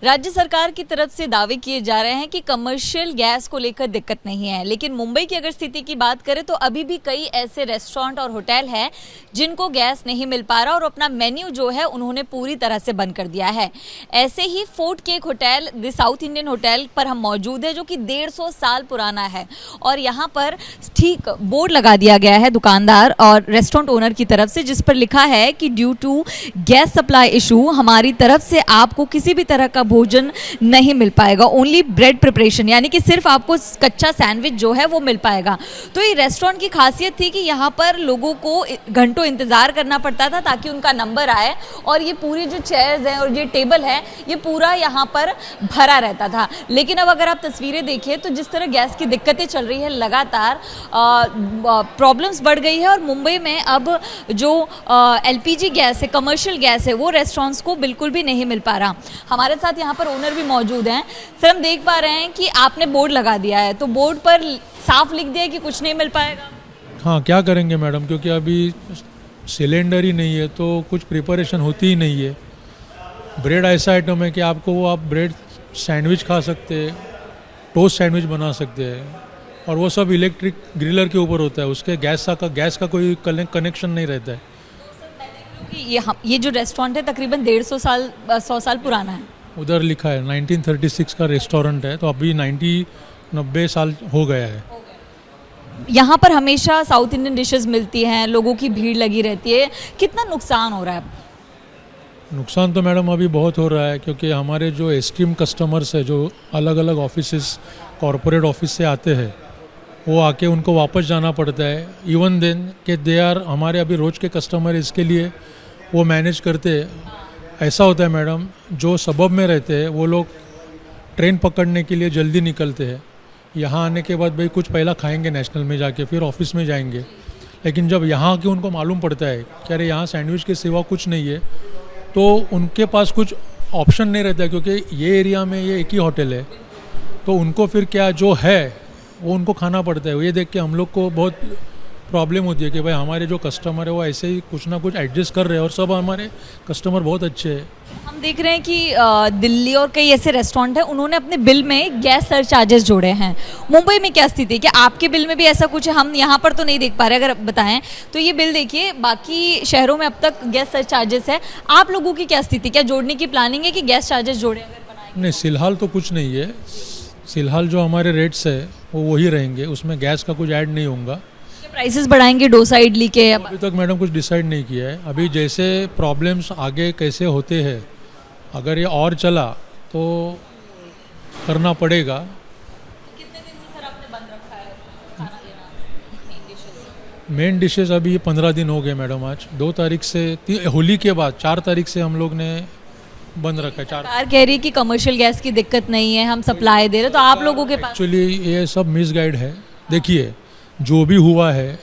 राज्य सरकार की तरफ से दावे किए जा रहे हैं कि कमर्शियल गैस को लेकर दिक्कत नहीं है, लेकिन मुंबई की अगर स्थिति की बात करें तो अभी भी कई ऐसे रेस्टोरेंट और होटल हैं जिनको गैस नहीं मिल पा रहा और अपना मेन्यू जो है उन्होंने पूरी तरह से बंद कर दिया है। ऐसे ही fort cake hotel the south Indian hotel पर हम मौजूद है जो कि 150 साल पुराना है और यहाँ पर ठीक बोर्ड लगा दिया गया है दुकानदार और रेस्टोरेंट ओनर की तरफ से, जिस पर लिखा है कि due to gas supply issue हमारी तरफ से आपको किसी भी तरह का भोजन नहीं मिल पाएगा, ओनली ब्रेड प्रिपरेशन, यानी कि सिर्फ आपको कच्चा सैंडविच जो है वो मिल पाएगा। तो ये रेस्टोरेंट की खासियत थी कि यहाँ पर लोगों को घंटों इंतज़ार करना पड़ता था ताकि उनका नंबर आए और ये पूरी जो चेयर्स हैं और ये टेबल है ये पूरा यहाँ पर भरा रहता था। लेकिन अब अगर आप तस्वीरें देखिए तो जिस तरह गैस की दिक्कतें चल रही है, लगातार प्रॉब्लम्स बढ़ गई है और मुंबई में अब जो LPG गैस है, कमर्शियल गैस है, वो रेस्टोरेंट्स को बिल्कुल भी नहीं मिल पा रहा। हमारे साथ यहाँ पर ओनर भी मौजूद हैं। सर, हम देख पा रहे हैं कि आपने बोर्ड लगा दिया है, तो बोर्ड पर साफ लिख दिया है कि कुछ नहीं मिल पाएगा। हाँ, क्या करेंगे मैडम, क्योंकि अभी सिलेंडर ही नहीं है तो कुछ प्रिपरेशन होती ही नहीं है। ब्रेड ऐसा आइटम है कि आप ब्रेड सैंडविच खा सकते हैं, टोस्ट सैंडविच बना सकते हैं और वो सब इलेक्ट्रिक ग्रिलर के ऊपर होता है, उसके गैस का कोई कनेक्शन नहीं रहता है। ये जो रेस्टोरेंट है तकरीबन 100 साल पुराना है। उधर लिखा है 1936 का रेस्टोरेंट है, तो अभी 90 साल हो गया है। यहाँ पर हमेशा साउथ इंडियन डिशेस मिलती हैं, लोगों की भीड़ लगी रहती है, कितना नुकसान हो रहा है? नुकसान तो मैडम अभी बहुत हो रहा है, क्योंकि हमारे जो एस्टीम कस्टमर्स है जो अलग अलग ऑफिसेस कॉरपोरेट ऑफिस से आते हैं, वो आके उनको वापस जाना पड़ता है। इवन देन कि दे आर हमारे अभी रोज़ के कस्टमर, इसके लिए वो मैनेज करते हैं। ऐसा होता है मैडम, जो सबब में रहते हैं वो लोग ट्रेन पकड़ने के लिए जल्दी निकलते हैं। यहाँ आने के बाद भाई कुछ पहला खाएंगे नेशनल में जाके, फिर ऑफिस में जाएंगे। लेकिन जब यहाँ के उनको मालूम पड़ता है कि अरे यहाँ सैंडविच के सिवा कुछ नहीं है, तो उनके पास कुछ ऑप्शन नहीं रहता है, क्योंकि ये एरिया में ये एक ही होटल है। तो उनको फिर क्या जो है वो उनको खाना पड़ता है। ये देख के हम लोग को बहुत प्रॉब्लम होती है कि भाई हमारे जो कस्टमर है वो ऐसे ही कुछ ना कुछ एडजस्ट कर रहे हैं और सब हमारे कस्टमर बहुत अच्छे हैं। हम देख रहे हैं कि दिल्ली और कई ऐसे रेस्टोरेंट हैं उन्होंने अपने बिल में गैस सरचार्जेस जोड़े हैं। मुंबई में क्या स्थिति है, क्या आपके बिल में भी ऐसा कुछ है? हम यहाँ पर तो नहीं देख पा रहे, अगर बताएं तो ये बिल देखिए, बाकी शहरों में अब तक गैस सरचार्जेस है। आप लोगों की क्या स्थिति, क्या जोड़ने की प्लानिंग है कि गैस चार्जेस जोड़े अगर बनाएंगे? नहीं, फिलहाल तो कुछ नहीं है। फिलहाल जो हमारे रेट्स है वो वही रहेंगे, उसमें गैस का कुछ ऐड नहीं होगा। प्राइसेस बढ़ाएंगे डोसा इडली के? अभी तक मैडम कुछ डिसाइड नहीं किया है। अभी जैसे प्रॉब्लम्स आगे कैसे होते हैं, अगर ये और चला तो करना पड़ेगा। कितने दिन से सर आपने बंद रखा है खाना देना? मेन डिशेस अभी 15 दिन हो गए मैडम। आज 2 तारीख से, होली के बाद 4 तारीख से हम लोग ने बंद रखा है। सरकार कह रही है कि कमर्शियल गैस की दिक्कत नहीं है, हम सप्लाई दे रहे, तो आप लोगों के पास एक्चुअली ये सब मिसगाइड है। देखिए, जो भी हुआ है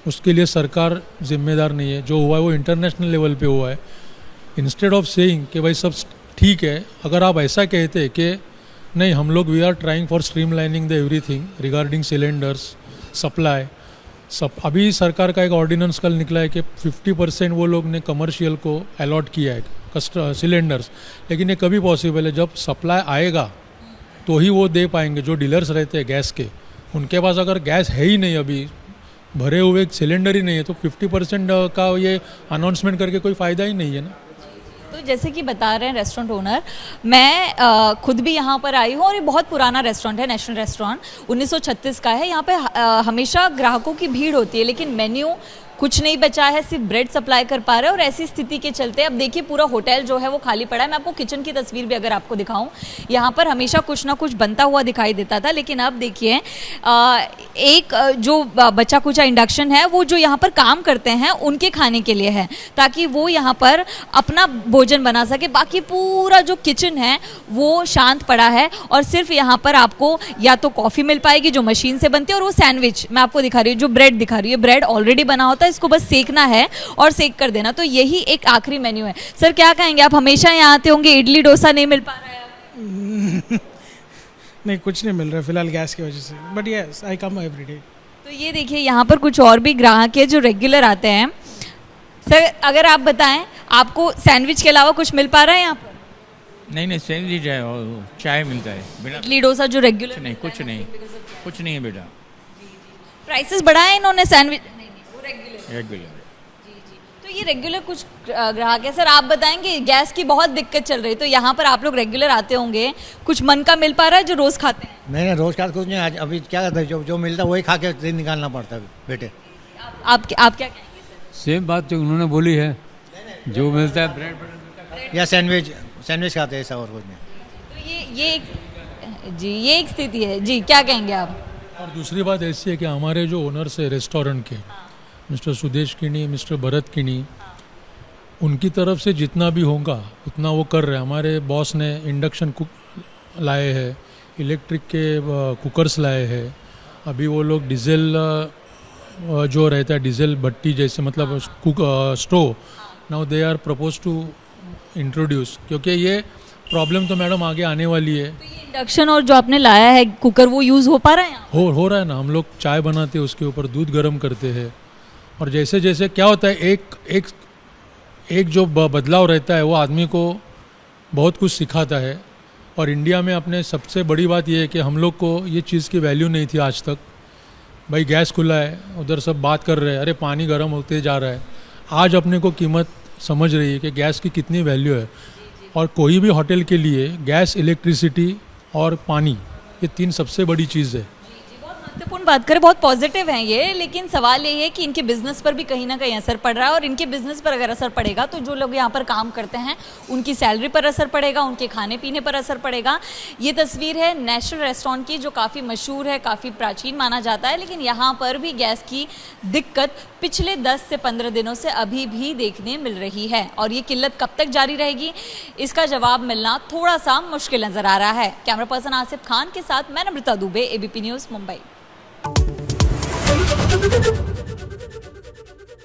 उसके लिए सरकार जिम्मेदार नहीं है। जो हुआ है वो इंटरनेशनल लेवल पे हुआ है। इंस्टेड ऑफ सेइंग कि भाई सब ठीक है, अगर आप ऐसा कहते कि नहीं हम लोग we are trying for streamlining the everything regarding cylinders supply, अभी सरकार का एक ऑर्डिनेंस कल निकला है कि 50% वो लोग ने कमर्शियल को अलॉट किया है सिलेंडर्स। लेकिन ये कभी पॉसिबल है, जब सप्लाई आएगा तो ही वो दे पाएंगे। जो डीलर्स रहते हैं गैस के, उनके पास अगर गैस है ही नहीं, अभी भरे हुए सिलेंडर ही नहीं है, तो 50% का ये अनाउंसमेंट करके कोई फ़ायदा ही नहीं है ना। तो जैसे कि बता रहे हैं रेस्टोरेंट ओनर, मैं खुद भी यहाँ पर आई हूँ और ये बहुत पुराना रेस्टोरेंट है, नेशनल रेस्टोरेंट 1936 का है। यहाँ पे हमेशा ग्राहकों की भीड़ होती है, लेकिन मेन्यू कुछ नहीं बचा है, सिर्फ ब्रेड सप्लाई कर पा रहे हैं और ऐसी स्थिति के चलते अब देखिए पूरा होटल जो है वो खाली पड़ा है। मैं आपको किचन की तस्वीर भी अगर आपको दिखाऊं, यहाँ पर हमेशा कुछ ना कुछ बनता हुआ दिखाई देता था, लेकिन अब देखिए एक जो बचा कुचा इंडक्शन है वो जो यहाँ पर काम करते हैं उनके खाने के लिए है, ताकि वो यहाँ पर अपना भोजन बना सके। बाकी पूरा जो किचन है वो शांत पड़ा है और सिर्फ यहाँ पर आपको या तो कॉफ़ी मिल पाएगी जो मशीन से बनती है, और वो सैंडविच मैं आपको दिखा रही हूँ, जो ब्रेड दिखा रही है, ब्रेड ऑलरेडी बना होता है, इसको बस सेकना है और सेक कर देना। तो यही एक आखिरी मेन्यू है। सर, क्या कहेंगे, आप हमेशा यहाँ आते होंगे, इडली डोसा नहीं मिल पा रहा है? नहीं, कुछ नहीं मिल रहा फिलहाल गैस की वजह से, but yes I come every day. तो ये देखिए यहाँ पर कुछ और भी ग्राहक है जो रेगुलर आते हैं। सर, अगर आप बताएं, आपको सैंडविच के अलावा कुछ मिल पा रहा है यहाँ पर? नहीं नहीं सैंडविच है और चाय मिलता है बिना इडली डोसा जो रेगुलर कुछ नहीं है बेटा प्राइसेस बढ़ाए इन्होंने सैंडविच नहीं वो रेगुलर रेगुलर तो ये रेगुलर कुछ ग्राहक है सर। आप बताएंगे गैस की बहुत दिक्कत चल रही है, तो यहाँ पर आप लोग रेगुलर आते होंगे, कुछ मन का मिल पा रहा है जो रोज खाते हैं? नहीं रोज का कुछ नहीं, आज अभी क्या करते हैं, जो मिलता है वही खा के दिन निकालना पड़ता है बेटे। आप क्या कहेंगे सर? सेम बात जो उन्होंने बोली है, जो मिलता है ब्रेड या सैंडविच खाते हैं, ऐसा और कुछ नहीं। तो ये एक स्थिति है जी, क्या कहेंगे आप? और दूसरी बात ऐसी है कि हमारे जो ओनर्स है रेस्टोरेंट के, मिस्टर सुदेश किनी, मिस्टर भरत किनी, उनकी तरफ से जितना भी होगा उतना वो कर रहे हैं। हमारे बॉस ने इंडक्शन कुक लाए हैं, इलेक्ट्रिक के कुकर्स लाए हैं, अभी वो लोग डीजल जो रहता है डीजल भट्टी जैसे मतलब cook stove, now they are propose to introduce, क्योंकि ये प्रॉब्लम तो मैडम आगे आने वाली है। तो ये इंडक्शन और जो आपने लाया है कुकर वो यूज़ हो पा रहा है यहाँ? हो रहा है ना, हम लोग चाय बनाते हैं उसके ऊपर दूध गर्म करते हैं, और जैसे जैसे क्या होता है एक जो बदलाव रहता है वो आदमी को बहुत कुछ सिखाता है। और इंडिया में अपने सबसे बड़ी बात ये है कि हम लोग को ये चीज़ की वैल्यू नहीं थी आज तक। भाई गैस खुला है, उधर सब बात कर रहे हैं, अरे पानी गर्म होते जा रहा है। आज अपने को कीमत समझ रही है कि गैस की कितनी वैल्यू है, और कोई भी होटल के लिए गैस, इलेक्ट्रिसिटी और पानी, ये 3 सबसे बड़ी चीज़ है। महत्वपूर्ण बात करें, बहुत पॉजिटिव हैं ये, लेकिन सवाल ये है कि इनके बिजनेस पर भी कहीं ना कहीं असर पड़ रहा है, और इनके बिजनेस पर अगर असर पड़ेगा तो जो लोग यहाँ पर काम करते हैं उनकी सैलरी पर असर पड़ेगा, उनके खाने पीने पर असर पड़ेगा। ये तस्वीर है नेशनल रेस्टोरेंट की, जो काफ़ी मशहूर है, काफ़ी प्राचीन माना जाता है, लेकिन यहाँ पर भी गैस की दिक्कत पिछले 10 से 15 दिनों से अभी भी देखने मिल रही है, और ये किल्लत कब तक जारी रहेगी इसका जवाब मिलना थोड़ा सा मुश्किल नजर आ रहा है। कैमरा पर्सन आसिफ खान के साथ मैं नम्रता दुबे, ABP न्यूज़, मुंबई।